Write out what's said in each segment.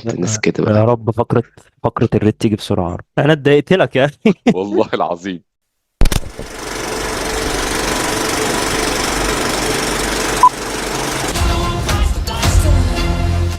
انت الناس كده يا بقى. رب فقرة الريت تيجي بسرعة. انا اتضايقت لك يا اخي. والله العظيم.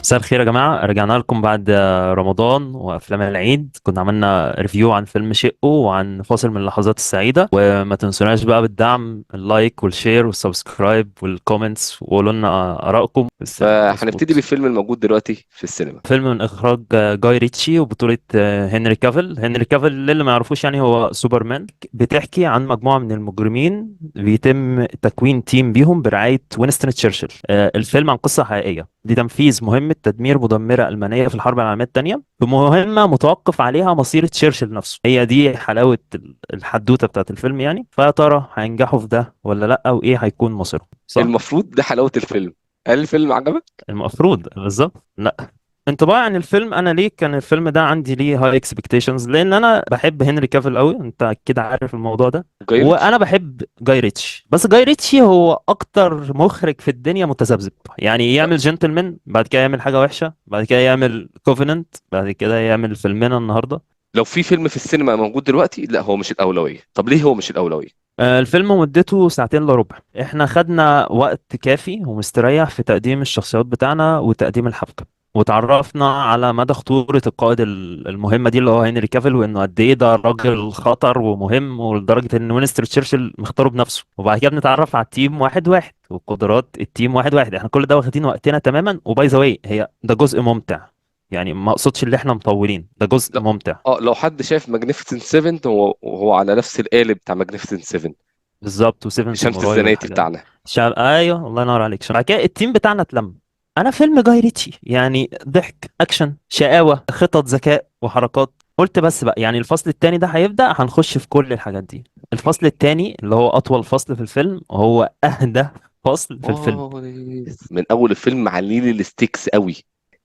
مساء الخير يا جماعة، رجعنا لكم بعد رمضان وأفلام العيد. كنا عملنا ريفيو عن فيلم شقه وعن فاصل من اللحظات السعيدة. وما تنسوناش بقى بالدعم، اللايك والشير والسبسكرايب والكومنتس، وقولوا لنا آرائكم في السينما. فهنبتدي مظبوط. بالفيلم الموجود دلوقتي في السينما. فيلم من إخراج جاي ريتشي وبطولة هنري كافيل. هنري كافيل اللي ما يعرفوش يعني هو سوبرمان. بتحكي عن مجموعة من المجرمين بيتم تكوين تيم بيهم برعاية وينستون تشرشل. الفيلم عن قصة حقيقية لتنفيذ مهمة تدمير مدمرة ألمانية في الحرب العالمية الثانية، بمهمة متوقف عليها مصير تشرشل نفسه. هي دي حلاوة الحدوتة بتاعت الفيلم يعني. فيا ترى هينجحوا في ده ولا لأ، وإيه هيكون مصيرهم؟ صح؟ المفروض ده حلاوة الفيلم. هل الفيلم عجبك؟ المفروض بالظبط. لا، انطباعي عن الفيلم، انا ليه كان الفيلم ده عندي ليه هاي اكسبكتيشنز؟ لان انا بحب هنري كافيل قوي، انت اكيد عارف الموضوع ده. جاي وانا ريتشي. بحب جاي ريتشي، بس جاي ريتشي هو اكتر مخرج في الدنيا متذبذب. يعني لا، يعمل جنتلمان، بعد كده يعمل حاجه وحشه، بعد كده يعمل كوفيننت، بعد كده يعمل فيلمنا النهارده. لو في فيلم في السينما موجود دلوقتي، لا هو مش الأولوية. طب ليه هو مش الأولوية؟ الفيلم مدته ساعتين الا ربع. احنا خدنا وقت كافي ومستريح في تقديم الشخصيات بتاعنا وتقديم الحبكة، وتعرفنا على مدى خطورة القائد المهمة دي اللي هو هنري كافيل، وانه قد ايه ده راجل خطر ومهم، ولدرجة ان وينستون تشرشل مختاره بنفسه. وبعد كده بنتعرف على التيم واحد واحد وقدرات التيم واحد واحد. احنا كل ده واخدين وقتنا تماما. وباي ذا واي، هي ده جزء ممتع يعني، ما اقصدش اللي احنا مطولين، ده جزء لا. ممتع. اه، لو حد شاف ماجنيفيسنت 7، هو على نفس القالب بتاع ماجنيفيسنت 7. بالظبط، وسيفن شمس ساموراي الزناتي والحاجات دي. بتاعنا. ايوه، الله ينور عليك. بعد كده التيم بتاعنا اتلم. انا فيلم جاي ريتشي يعني ضحك، اكشن، شقاوه، خطط، ذكاء وحركات. قلت بس بقى يعني الفصل التاني ده هيبدأ هنخش في كل الحاجات دي. الفصل التاني اللي هو اطول فصل في الفيلم هو اهدى فصل في الفيلم. من أول الفيلم معلين الستيكس قوي.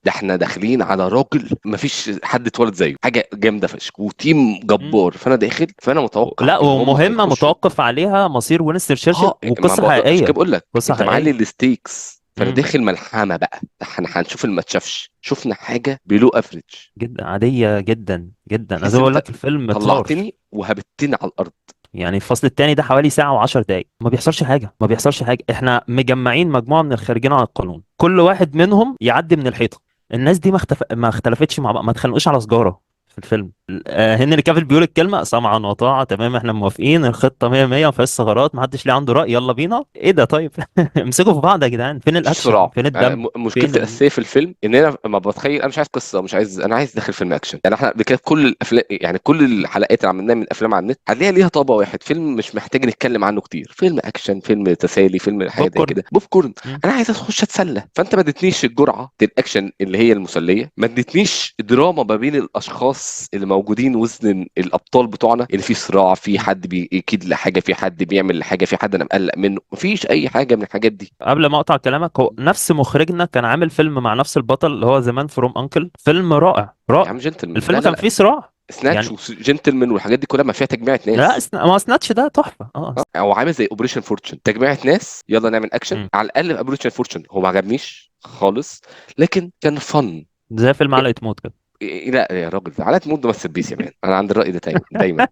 ده احنا داخلين على راجل مفيش حد اتولد زيه، حاجة جامدة فشخ وتيم مم. جبار. فأنا داخل، فأنا متوقع لا، إن هم ومهمة هيخشوا. متوقف عليها مصير وينستون تشرشل اه، وقصة عشان كده حقيقية. بقول لك قصة انت معلي حقيقية. الستيكس. فانا مم. داخل ملحمه بقى. احنا هنشوف اللي ما اتشافش. شفنا حاجه بلو افريج. جدا عادية، جدا جدا. انا زي تحس ما بقول انت لك الفيلم طار. طلعتني وهبتني على الارض. يعني الفصل التاني ده حوالي ساعة وعشر دقايق، ما بيحصلش حاجة، ما بيحصلش حاجة. احنا مجمعين مجموعة من الخارجين عن القانون، كل واحد منهم يعدي من الحيطة. الناس دي ما اختلفتش مع بعض، ما اتخانقوش على سجارة في الفيلم. هنري كافيل بيقول الكلمة سمعا وطاعة، تمام، احنا موافقين، الخطة 100 100، ما فيهاش ثغرات، ما حدش ليه عنده رأي، يلا بينا. ايه ده طيب؟ امسكوا في بعض يا جدعان، فين مفيش الاكشن، صراع. فين الدم، فين مشكلتي الاساسيه في الفيلم ان انا ما بتخيل. انا مش عايز قصه، مش عايز. انا عايز داخل فيلم اكشن. يعني احنا بكده كل الافلام، يعني كل الحلقات اللي عملناها من افلام على النت هتلاقيها ليها طابع واحد. فيلم مش محتاج نتكلم عنه كتير. فيلم اكشن، فيلم تسالي، فيلم حاجه بوب زي كورن. كده، بوب كورن. مم. انا عايز اخش اتسلى. فانت ما اديتنيش الجرعه الاكشن اللي هي المسليه. ما اديتنيش دراما ما بين الاشخاص اللي موجودين وسط الابطال بتوعنا، اللي فيه صراع، في حد بيكيد لحاجه، في حد بيعمل لحاجه، في حد انا مقلق منه. مفيش اي حاجه من الحاجات دي. قبل ما اقطع كلامك، هو نفس مخرجنا كان عامل فيلم مع نفس البطل اللي هو زمان فروم انكل، فيلم رائع يا رائع. عم جنتلمان، الفيلم لا لا كان لا. فيه صراع سناتش يعني. وجنتلمان والحاجات دي كلها ما فيها تجميعة لا، ناس. ما هو سناتش ده تحفة. اه. او عامل زي اوبريشن فورتشن، تجميعة ناس يلا نعمل اكشن. مم. على الاقل في اوبريشن فورتشن هو ما عجبنيش خالص، لكن كان فن. زي فيلم علقة موت كده. لا يا راجل، علاء مود ممثل بيس يا مان. انا عندي الراي ده دايما دايما.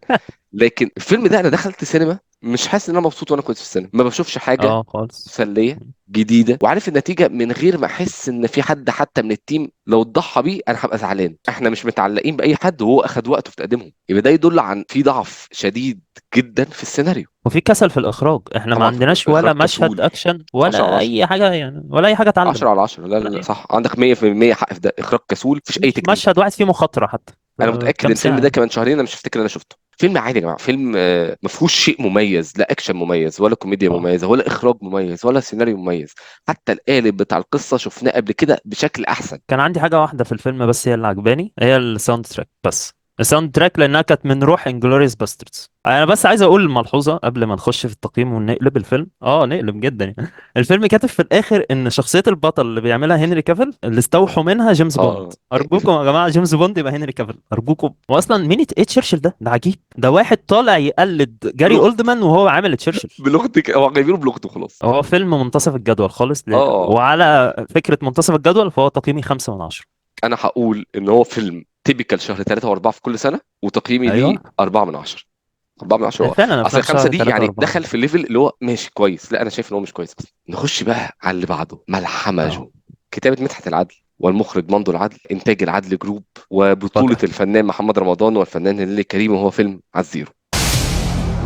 لكن الفيلم ده انا دخلت سينما مش حاسس ان انا مبسوط وانا كنت في السينما. ما بشوفش حاجه اه خالص. مسليه جديده، وعارف النتيجه من غير ما احس ان في حد حتى من التيم لو اتضحى بيه انا هبقى زعلان. احنا مش متعلقين باي حد وهو اخد وقته في تقديمهم. يبقى ده يدل عن في ضعف شديد جدا في السيناريو. وفي كسل في الاخراج، احنا ما طبعا عندناش اخراج ولا مشهد كسول. اكشن 10 على ولا 10. اي حاجة يعني، ولا اي حاجة اتعلم. 10 على 10. لا لا ولا لا، اي. صح، عندك 100% حق في ده. اخراج كسول، مفيش اي مفيش تكنيك. مشهد واحد فيه مخاطرة حتى. انا متاكد ان كام الفيلم ساعة ده يعني. كمان شهرين انا مش هفتكر ان انا شفته. فيلم عادي يا جماعه. فيلم ما فيهوش شيء مميز. لا اكشن مميز، ولا كوميديا اه، مميزه، ولا اخراج مميز، ولا سيناريو مميز. حتى القالب بتاع القصه شفناه قبل كده بشكل احسن. كان عندي حاجة واحدة في الفيلم بس هي اللي عجباني، هي الساوند تراك بس. الساوند تراك لأنها كانت من روح انجلوريوس باستردز. أنا بس عايز أقول ملحوظة قبل ما نخش في التقييم ونقلب الفيلم، نقلب جدا يعني. الفيلم كاتب في الآخر إن شخصية البطل اللي بيعملها هنري كافيل اللي استوحوا منها جيمس بوند. اه، أرجوكم يا جماعة، جيمس بوند يبقى هنري كافيل أرجوكم. وأصلا مين إيه تشرشل ده عجيب. ده واحد طالع يقلد جاري بلغته. أولدمان وهو عامل تشرشل. بلغتك، هو جايبينه بلغته خلاص. هو فيلم منتصف الجدول خالص اه. وعلى فكرة منتصف الجدول فهو تقييمي 5 من 10. انا هقول ان هو فيلم تيبيكال شهر 3 و4 في كل سنه، وتقييمي ليه ايوه 4 من 10. 4 من 10 هو فعلا اصل افلام الخمسه شهر دي 3 يعني و4. دخل في الليفل اللي هو ماشي كويس. لا انا شايف ان هو مش كويس اصلا. نخش بقى على اللي بعده، ملحمه اه جو. كتابه مدحت العدل والمخرج مندو العدل، انتاج العدل جروب، وبطوله فجأة. الفنان محمد رمضان والفنان نيللي كريم، وهو فيلم عالزيرو.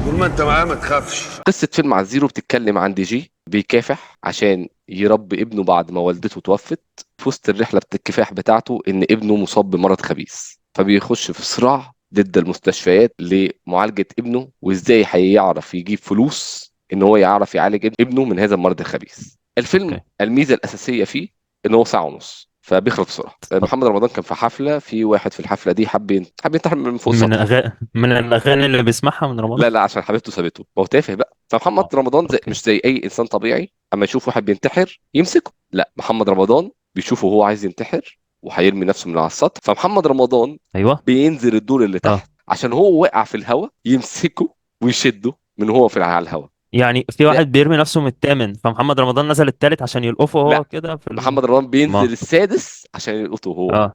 طول ما انت معاه ما تخافش. قصه فيلم عالزيرو بتتكلم عن دي جي بيكافح عشان يربي ابنه بعد ما والدته توفت. في وسط الرحله الكفاح بتاعته ان ابنه مصاب بمرض خبيث، فبيخش في صراع ضد المستشفيات لمعالجه ابنه، وازاي هيعرف يجيب فلوس ان هو يعرف يعالج ابنه من هذا المرض الخبيث. الفيلم اوكي. الميزه الاساسيه فيه ان هو ساعه ونص، فبيخلص بسرعه. محمد رمضان كان في حفله، في واحد في الحفله دي حب ينتحر من فوق السطح. من الاغاني اللي بيسمعها من رمضان. لا لا، عشان حبيبته سابته، ما هو تافه بقى. فمحمد رمضان اوكي. مش زي اي انسان طبيعي، اما يشوف واحد بينتحر يمسكه. لا، محمد رمضان بيشوفه هو عايز ينتحر وهيرمي نفسه من على السطح، فمحمد رمضان ايوه. بينزل الدور اللي اه تحت عشان هو واقع في الهواء يمسكه ويشده من هو في على الهواء. يعني في لا واحد بيرمي نفسه من الثامن، فمحمد رمضان نزل الثالث عشان يلقفه هو لا، كده محمد رمضان بينزل ما السادس عشان يلقطه هو اه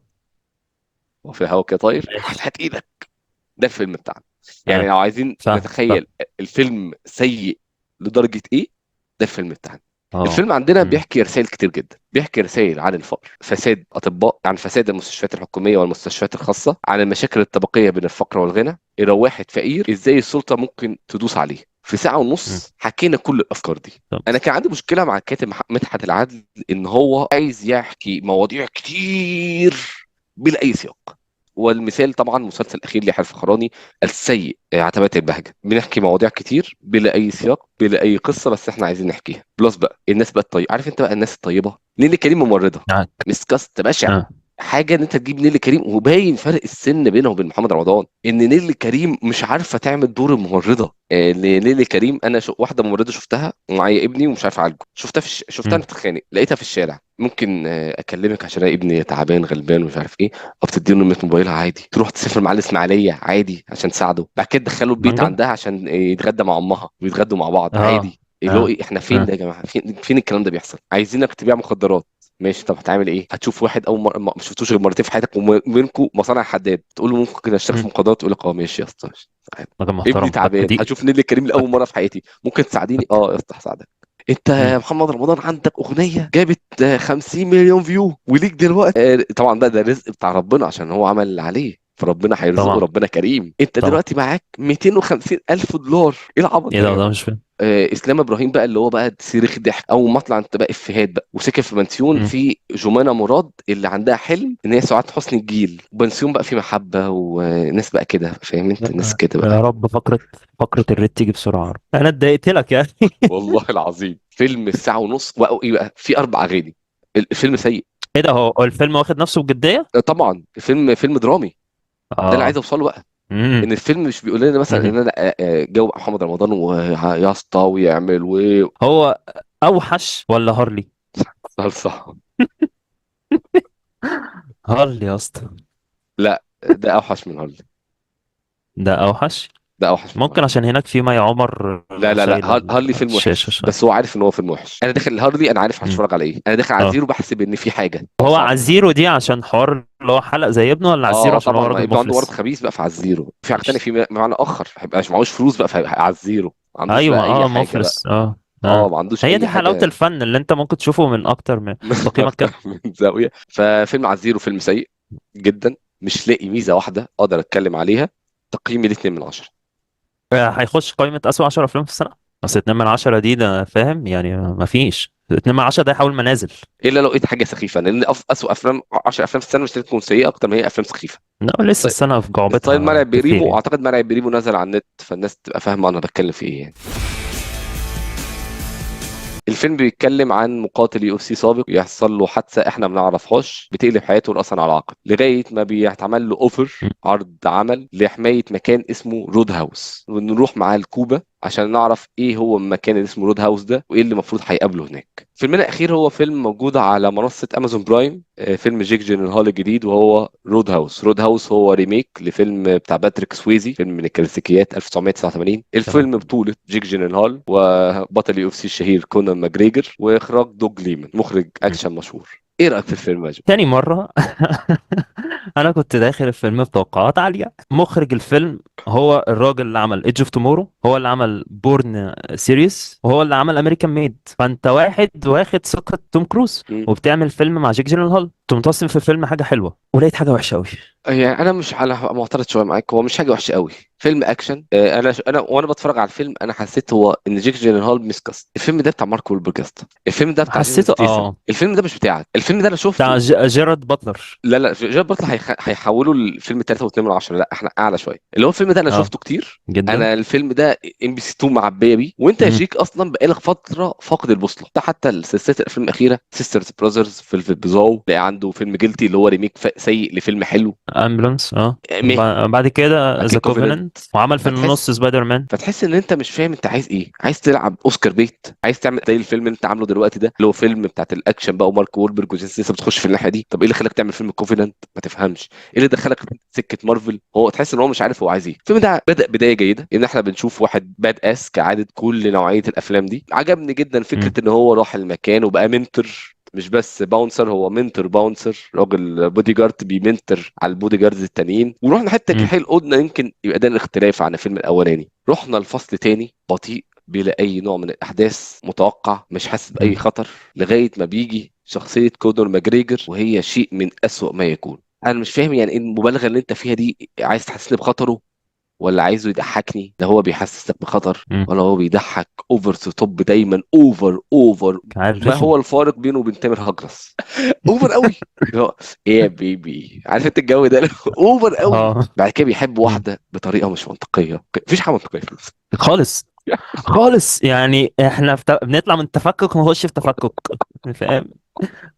وهو في الهواء كده طاير. ماشي. هات ايدك. ده الفيلم بتاعنا. يعني اه لو عايزين فاهم فاهم. نتخيل الفيلم سيء لدرجة ايه، ده الفيلم بتاعنا. اه الفيلم عندنا أمم. بيحكي رسائل كتير جدا، بيحكي رسائل عن الفقر، فساد اطباء، عن فساد المستشفيات الحكوميه والمستشفيات الخاصه، عن المشاكل الطبقيه بين الفقر والغنى، الى واحد فقير ازاي السلطه ممكن تدوس عليه. في ساعه أمم. ونص حكينا كل الافكار دي. طب انا كان عندي مشكله مع الكاتب مدحت العدل، ان هو عايز يحكي مواضيع كتير بلا اي سياق. والمثال طبعا المسلسل الاخير ليحيى الفخراني السيء، عتبات البهجه. بنحكي مواضيع كتير بلا اي سياق بلا اي قصه، بس احنا عايزين نحكيها. بلس بقى الناس بقت طيبه. عارف انت بقى الناس الطيبه، نيلي كريم ممرضه، معاك. مسكاست بشع. اه حاجه ان انت تجيب نيلي كريم، وباين فرق السن بينه وبين محمد رمضان، ان نيلي كريم مش عارفه تعمل دور الممرضه. نيلي كريم انا واحده ممرضه شفتها ومعايا ابني ومش عارف اعالجه، شفتها شفتها أمم. بتتخانق، لقيتها في الشارع. ممكن اكلمك عشان أنا ابني تعبان غلبان ومش عارف ايه، او بتدي له نمره موبايلها عادي، تروح تسافر معاه الاسماعيليه عادي عشان تساعده، بعد كده تدخله البيت مانجا. عندها عشان يتغدى مع امها ويتغدوا مع بعض اه عادي. اللي هو اه ايه، احنا فين اه ده يا جماعه؟ فين الكلام ده بيحصل؟ عايزينك تبيع مخدرات، ماشي. طب هتعمل ايه؟ هتشوف واحد اول مره ما شفتوش غير مرتين في حياتك وبينكم مصانع حداد، تقول له ممكن كده اشتغل في أمم. مخدرات، يقول لك اه ماشي يا اسطى ماشي. عادي. راجل ابني محترم. تعبان، دي هشوف نيللي كريم لاول مره في حياتي، ممكن تساعديني؟ اه يا اسطى هساعدك. انت أمم. يا محمد رمضان عندك اغنيه جابت 50 مليون فيو وليك دلوقتي طبعا ده رزق بتاع ربنا عشان هو عمل اللي عليه، فربنا هيرزقه، طبعا ربنا كريم. انت طبعا. دلوقتي معاك 250 الف دولار، ايه العبط ايه ده يا ده جماعه؟ مش فاهم. اسلام ابراهيم بقى اللي هو بقى صريخ ضحك اول ما طلع، انت بقى افيهات بقى، وسكن في بنسيون أمم. في جمانه مراد اللي عندها حلم ان هي سعاد حسني الجيل، وبنسيون بقى في محبه وناس بقى كده، فاهم انت، ناس كده يا بقى. رب فقرة الريت تيجي بسرعة. انا اتضايقت لك يعني. والله العظيم فيلم الساعه ونص ايه بقى، في 4 اغاني. الفيلم سيء. ايه ده، هو الفيلم واخد نفسه بجدية؟ طبعا فيلم درامي. ده اللي عايز اه. اوصله بقى، امم. ان الفيلم مش بيقول لنا مثلا ان امم. انا جو محمد رمضان ويا اسطى ويعمل هو اوحش ولا هارلي؟ صلصه. هارلي يا اسطى. لا ده اوحش من هارلي. ده اوحش. ده اوحش من ممكن هارلي. عشان هناك في مي عمر لا لا لا، شايل هارلي فيلم الشاشة وحش، شوية. بس هو عارف ان هو فيلم وحش. انا داخل هارلي انا عارف امم. هتفرج على ايه، انا داخل على اه. زيرو بحسب ان في حاجه هو صعبه. عزيرو دي عشان حوار اللي هو حلق زي ابنه، ولا عزيرو اه عشان هو طبعا، ما راجل ابنه عنده ورد مفلس؟ خبيث بقى في عزيرو، في حاجه تانيه، ماشي. في معنى اخر، هيبقى مش معهوش فلوس بقى في عزيرو، ما عندوش ايوه بقى اي اه حاجه بقى. مفلس اه. اه اه ما عندوش هي اي دي حلاوة حاجه. الفن اللي انت ممكن تشوفه من اكتر من تقييمك اكتر كام؟ من زاويه. ففيلم عزيرو فيلم سيء جدا، مش لاقي ميزه واحده اقدر اتكلم عليها. تقييمي ليه 2 من 10. هيخش قائمة أسوأ 10 أفلام في السنة. أصل 2 من 10 دي ده فاهم يعني، ما فيش 2 من 10 ده يحاول منازل. الا لو لقيت حاجه سخيفه، لان اسوء افلام 10 افلام في السنه مش تكون سيئه اكتر ما هي افلام سخيفه. لا لسه طيب، السنة في ستايل جعبتها مرعب بخير بريمو، يعني. اعتقد مرعب بريمو نزل على النت فالناس تبقى فاهمه انا بتكلم في ايه يعني. الفيلم بيتكلم عن مقاتل يو اف سي سابق، يحصل له حادثه احنا ما نعرفهاش بتقلب حياته راسا على عقب، لغايه ما بيتعمل له اوفر، م. عرض عمل لحمايه مكان اسمه رود هاوس، ونروح معاه الكوبا عشان نعرف ايه هو المكان اللي اسمه رود هاوس ده، وايه اللي المفروض هيقابله هناك. فيلمنا الاخير هو فيلم موجود على منصه امازون برايم، فيلم جيك جينيهال الجديد، وهو رود هاوس. رود هاوس هو ريميك لفيلم بتاع باتريك سويزي، فيلم من الكلاسيكيات 1989. تمام. الفيلم بطوله جيك جينيهال وبطل يو اف سي الشهير كونان ماجريجر، واخراج دوج ليمان، مخرج م. اكشن مشهور. ايه رايك في الفيلم يا جو؟ تاني مرة. أنا كنت داخل الفيلم بتوقعات عالية. مخرج الفيلم هو الراجل اللي عمل ايدج اوف تومورو، هو اللي عمل بورن سيريس، وهو اللي عمل امريكان ميد. فانت واحد واخد ثقة توم كروز مم. وبتعمل فيلم مع جيك جيلنهال، كنت متوسم في الفيلم حاجة حلوة ولقيت حاجة وحشة قوي. يعني انا مش على معترض شويه معاك، هو مش حاجه وحشه قوي، فيلم اكشن. انا وانا بتفرج على الفيلم انا حسيت هو ان جيك جيلنهال مسكست. الفيلم ده بتاع مارك وولبرج يا اسطى، الفيلم ده بتاع جيسون حسيته ستيسم، الفيلم ده مش بتاعك، الفيلم ده انا بتاع شفته. جيرارد باتلر. لا جاب بطل هيحولوا الفيلم 3.2 من 10، لا احنا اعلى شويه. اللي هو الفيلم ده انا اه شفته كتير. جدا. انا الفيلم ده ام بي سي 2 معبيه بيه، وانت يا امم جيك اصلا بقالك فتره فاقد البوصله ده. حتى سلسله الافلام الاخيره سيسترز براذرز في بيزاو، لقى عنده فيلم جيلتي اللي هو ريميك سيء لفيلم حلو. امبولانس مه بعد كده بعد ذا كده كوفيننت. كوفيننت، وعمل في النص فتحس سبايدر مان. فتحس ان انت مش فاهم انت عايز ايه، عايز تلعب اوسكار بيت، عايز تعمل زي الفيلم اللي انت عامله دلوقتي ده اللي هو فيلم بتاعت الاكشن بقى، ومارك وولبرج وجيسون لسه بتخش في الناحيه دي. طب ايه اللي خلاك تعمل فيلم كوفيننت؟ ما تفهمش ايه اللي دخلك سكه مارفل. هو تحس ان هو مش عارف هو عايز ايه. الفيلم ده بدا بدايه جيده ان احنا بنشوف واحد باد اس كعاده كل نوعيه الافلام دي. عجبني جدا فكره امم ان هو راح المكان وبقى منتور، مش بس باونسر، هو منتور باونسر، راجل بودي جارد بيمنتر على البودي جاردز التانيين. ورحنا حته امم كحيل قلنا يمكن يبقى ده الاختلاف عن الفيلم الاولاني. رحنا الفصل تاني بطيء بلا اي نوع من الاحداث، متوقع، مش حاسس باي امم خطر، لغايه ما بيجي شخصيه كونور ماجريجر وهي شيء من اسوأ ما يكون. انا مش فاهم يعني ايه المبالغه اللي انت فيها دي، عايز تحسسني بخطره ولا عايزه يضحكني؟ ده هو بيحسسك بخطر امم ولا هو بيضحك اوفر ذا توب دايما؟ اوفر اوفر. عارف ما رخم. هو الفارق بينه وبين تامر هجرس؟ اوفر قوي. اللي هو ايه يا بيبي، عارف انت الجو ده؟ اوفر قوي. اه بعد كده بيحب مم. واحده بطريقه مش منطقيه، مفيش حاجه منطقيه في الفيلم. خالص. خالص يعني احنا بنطلع من تفكك ونخش في تفكك، فاهم؟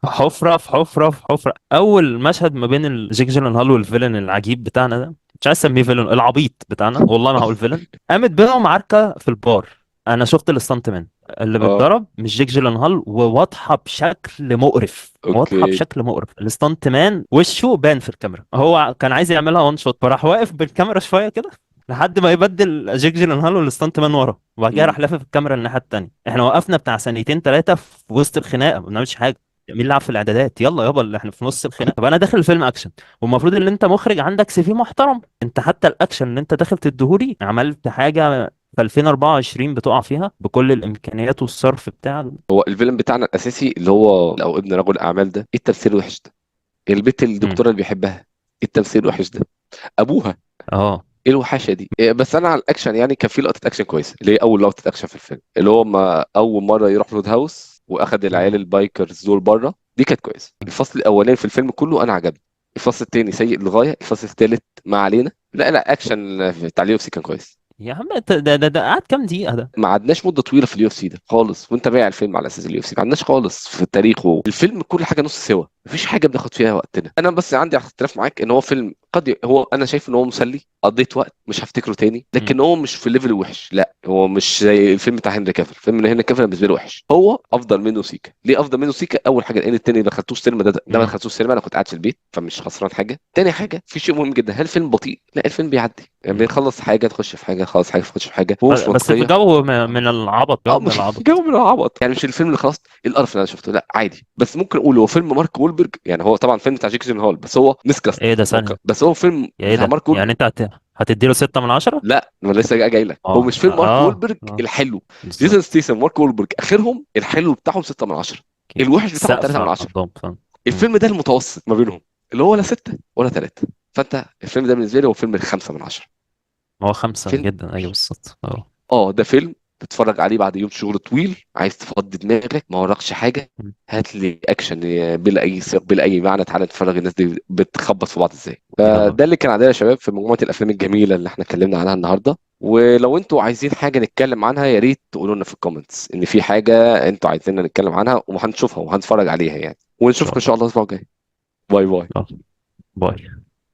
حفرة في حفرة في حفرة. أول مشهد ما بين جيك جيلنهال والفيلن العجيب بتاعنا ده، مش عايز أسميه فيلن، العبيط بتاعنا، والله ما هقول فيلن. قامت بينهم عركة في البار. أنا شفت الستانت مان اللي اه بيتضرب مش جيك جيلنهال، وواضحة بشكل مقرف، واضحة اوكي. بشكل مقرف. الستانت مان وشه بان في الكاميرا، هو كان عايز يعملها وان شوت، فراح واقف بالكاميرا شوية كده لحد ما يبدل جيك جيلنهال والستانت مان ورا، وبعد كده مم. راح لافف الكاميرا الناحية التانية. احنا وقفنا بتاع ثانيتين ثلاثة في وسط الخناقة ما بنعملش حاجة. مين اللي لعب في الاعدادات؟ يلا يابا اللي احنا في نص الخناقه. طب انا داخل الفيلم اكشن، والمفروض ان انت مخرج عندك سي في محترم. انت حتى الاكشن اللي انت داخل تديهولي عملت حاجه في 2024 بتقع فيها بكل الامكانيات والصرف بتاع. هو الفيلم بتاعنا الاساسي اللي هو او ابن رجل اعمال ده، ايه التمثيل الوحش ده؟ البت امم الدكتوره اللي بيحبها، ايه التمثيل الوحش ده؟ ابوها، اه ايه الوحشه دي؟ إيه، بس انا على الاكشن يعني كان في لقطه اكشن كويسه، اللي هي اول لقطه اكشن في الفيلم، اللي هو ما اول مره يروح رود هاوس واخد العيال البايكرز دول بره، دي كانت كويسه. الفصل الاولاني في الفيلم كله انا عجبني، الفصل الثاني سيء للغايه، الفصل الثالث ما علينا. لا اكشن بتاع اليو اف سي كان كويس. يا عم ده قعد كام دقيقه ده؟ ما عدناش مده طويله في اليو اف سي ده خالص، وانت بايع الفيلم على اساس اليو اف سي، ما عدناش خالص في تاريخه الفيلم كل حاجه نص سوا، مفيش حاجه بناخد فيها وقتنا. انا بس عندي اختلاف معاك ان هو فيلم هو انا شايف ان هو مسلي، قضيت وقت مش هفتكره تاني، امم لكن هو مش في ليفل وحش، لا هو مش زي الفيلم بتاع هنري كافيل. فيلم هنري كافيل بالنسبه لي وحش، هو افضل منه سيكا. ليه افضل منه سيكا؟ اول حاجه لان التاني ما دخلتوش سينما، ده ما امم دخلتوش سينما، انا كنت قاعد في البيت فمش خسران حاجه. تاني حاجه في شيء مهم جدا، هل الفيلم بطيء؟ لا الفيلم بيعدي، يعني أمم. بنخلص حاجه تخش في حاجه، خلص حاجه تخش في حاجه، هو مش بس في منطقيه. جو من العبط، جو اه من جو العبط. من العبط يعني، مش الفيلم اللي خلاص ايه القرف اللي انا شفته، لا عادي. بس ممكن اقول هو فيلم مارك وولبرج، يعني هو طبعا فيلم بتاع جيك جين هول بس هو مسكست، ايه ده ثانيه؟ بس هو فيلم يا ايه بتاع ده مارك يعني وولبرج. انت هتديله 6 من 10؟ لا انا لسه جاي لك، هو اه مش فيلم مارك وولبرج اه الحلو. جيسون بالظبط. ستيسن مارك وولبرج اخرهم الحلو بتاعهم 6 من 10، اوكي. الوحش بتاعهم السقف 3 من 10. عندهم فاهم. مم. الفيلم ده المتوسط ما بينهم، اللي هو ولا 6 ولا 3. فانت الفيلم ده بالنسبه لي هو فيلم 5 من 10. هو 5 فيلم جدا، ايوه بالظبط اه. ده فيلم تتفرج عليه بعد يوم شغل طويل، عايز تفضي دماغك ما وراكش حاجه، مم. هات لي اكشن بلا اي سياق بلا اي معنى، تعالى نتفرج الناس دي بتخبط في بعض ازاي. يلا. فده اللي كان عندنا يا شباب في مجموعه الافلام الجميله اللي احنا اتكلمنا عنها النهارده. ولو انتوا عايزين حاجه نتكلم عنها يا ريت تقولوا لنا في الكومنتس ان في حاجه انتوا عايزيننا نتكلم عنها، وهنشوفها وهنتفرج عليها يعني، ان شاء ونشوفكم ان الله. شاء الله الاسبوع الجاي. باي باي. يلا. باي.